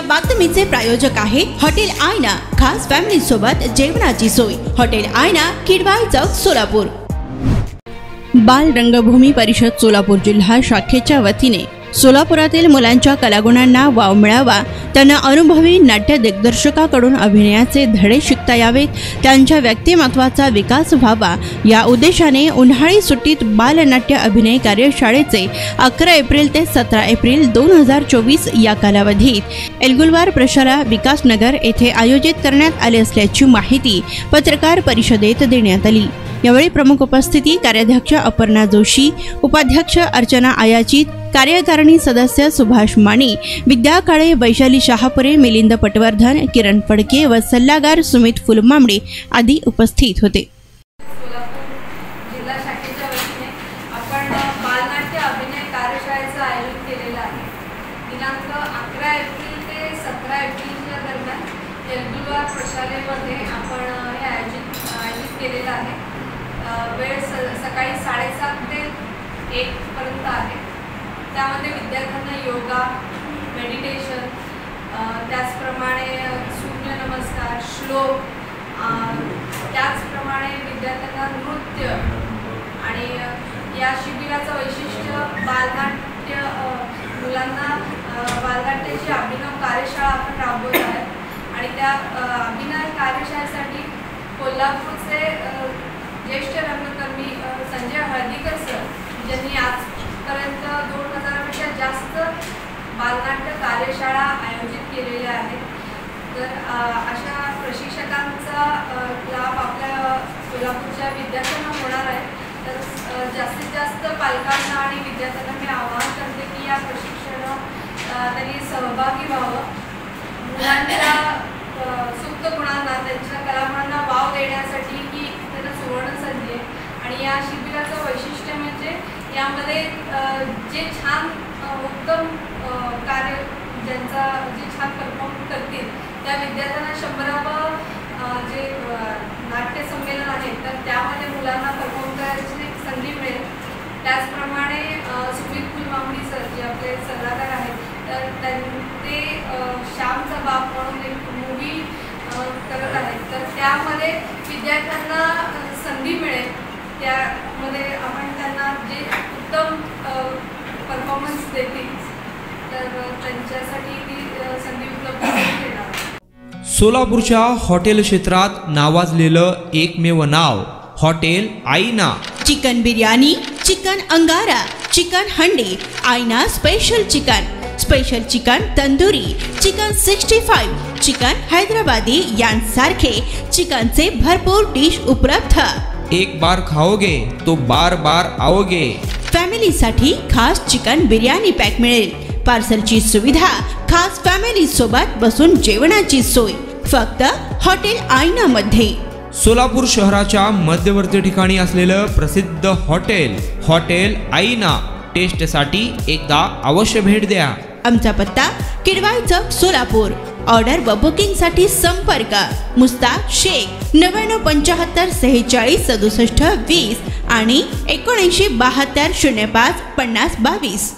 बातमीचे प्रायोजक आहे हॉटेल आयना। खास फॅमिली सोबत जेवणाची सोय। हॉटेल आयना, किडवाई चौक, सोलापूर। बाल रंगभूमी परिषद सोलापूर जिल्हा शाखेच्या वतीने सोलापुरातील मुलांच्या कलागुणांना वाव मिळावा, त्यांना अनुभवी नाट्य दिग्दर्शकाकडून अभिनयाचे धडे शिकता यावेत, त्यांच्या व्यक्तिमत्वाचा विकास व्हावा या उद्देशाने उन्हाळी सुट्टीत बालनाट्य अभिनय कार्यशाळेचे 11 एप्रिल ते 17 एप्रिल 2024 या कालावधीत एल्गुलवार प्रशाला विकासनगर येथे आयोजित करण्यात आले असल्याची माहिती पत्रकार परिषदेत देण्यात आली। यावेळी प्रमुख उपस्थिती कार्याध्यक्ष अपर्णा जोशी, उपाध्यक्ष अर्चना आयाचित, कार्यकारिणी सदस्य सुभाष माने, विद्या काळे, वैशाली शहापुरे, मिलिंद पटवर्धन, किरण फडके व सल्लागार सुमित फुलमामडे आदी उपस्थित होते। जिल्हा शाखेच्या वतीने आपण बालनाट्य अभिनय कार्यशाळेचं आयोजन केलेलं आहे। दिनांक 11 एप्रिल ते 17 एप्रिलच्या दरम्यान एल्गुलवार प्रशालेमध्ये आपण हे आयोजित केलेलं आहे। वेळ सकाळी 7:30 ते 1 पर्यंत आहे। त्यामध्ये विद्यार्थ्यांना योगा, मेडिटेशन, त्याचप्रमाणे सूर्यनमस्कार, श्लोक, त्याचप्रमाणे विद्यार्थ्यांना नृत्य आणि या शिबिराचं वैशिष्ट्य बालनाट्य, मुलांना बालनाट्याची अभिनव कार्यशाळा आपण राबवत आहे आणि त्या अभिनय कार्यशाळेसाठी कोल्हापूरचे ज्येष्ठ रंगकर्मी संजय हळदीकर सर ज्यांनी आजपर्यंत 2000पेक्षा जास्त बालनाट्य कार्यशाळा आयोजित केलेल्या आहेत। तर अशा प्रशिक्षकांचा लाभ आपल्या सोलापूरच्या विद्यार्थ्यांना होणार आहे। तर जास्तीत जास्त पालकांना आणि विद्यार्थ्यांना मी आवाहन करते की या प्रशिक्षणात त्यांनी सहभागी व्हावं। मुलांच्या सुप्त गुणांना, त्यांच्या कलागुणांना वाव देण्यासाठी ही त्यांना सुवर्ण संधी आहे। आणि या शिबिराचं वैशिष्ट्य म्हणजे यामध्ये जे छान उत्तम कार्य जे छान परफॉर्म करतील त्या विद्यार्थ्यांना 100वा जे नाट्य संमेलन आहे तर त्यामध्ये मुलांना परफॉर्म करायची एक संधी मिळेल। त्याचप्रमाणे सुमित फुलमामडी सर जे आपले सल्लागार आहेत तर ते श्यामचा बाप म्हणून एक मूवी करत आहेत। तर त्यामध्ये विद्यार्थ्यांना संधी मिळेल, त्यामध्ये आपण त्यांना जे उत्तम परफॉर्मन्स देतील तर त्यांच्यासाठी ती संधी उपलब्ध होणार। सोलापूरच्या हॉटेल क्षेत्रात नावाजलेलं एकमेव नाव हॉटेल आईना। चिकन बिर्याणी, चिकन अंगारा, चिकन हंडी, आईना special chicken tandoori, chicken 65, chicken Hyderabadi यांसारखे चिकनचे भरपूर डिश उपलब्ध। एक बार खाओगे तो बार बार आओगे। फॅमिलीसाठी खास चिकन बिर्याणी पॅक मिळेल। पार्सलची सुविधा, खास फॅमिली सोबत बसून जेवणाची सोय फक्त हॉटेल आईना मध्ये। सोलापूर शहराच्या मध्यवर्ती ठिकाणी असलेलं प्रसिद्ध हॉटेल आईना टेस्टसाठी एकदा अवश्य भेट द्या। आमचा पत्ता किडवाई चौक, सोलापूर। ऑर्डर व बुकिंग साठी संपर्क मुस्ताक शेख 9975 46 67 20 आणि 7972 05 50 22।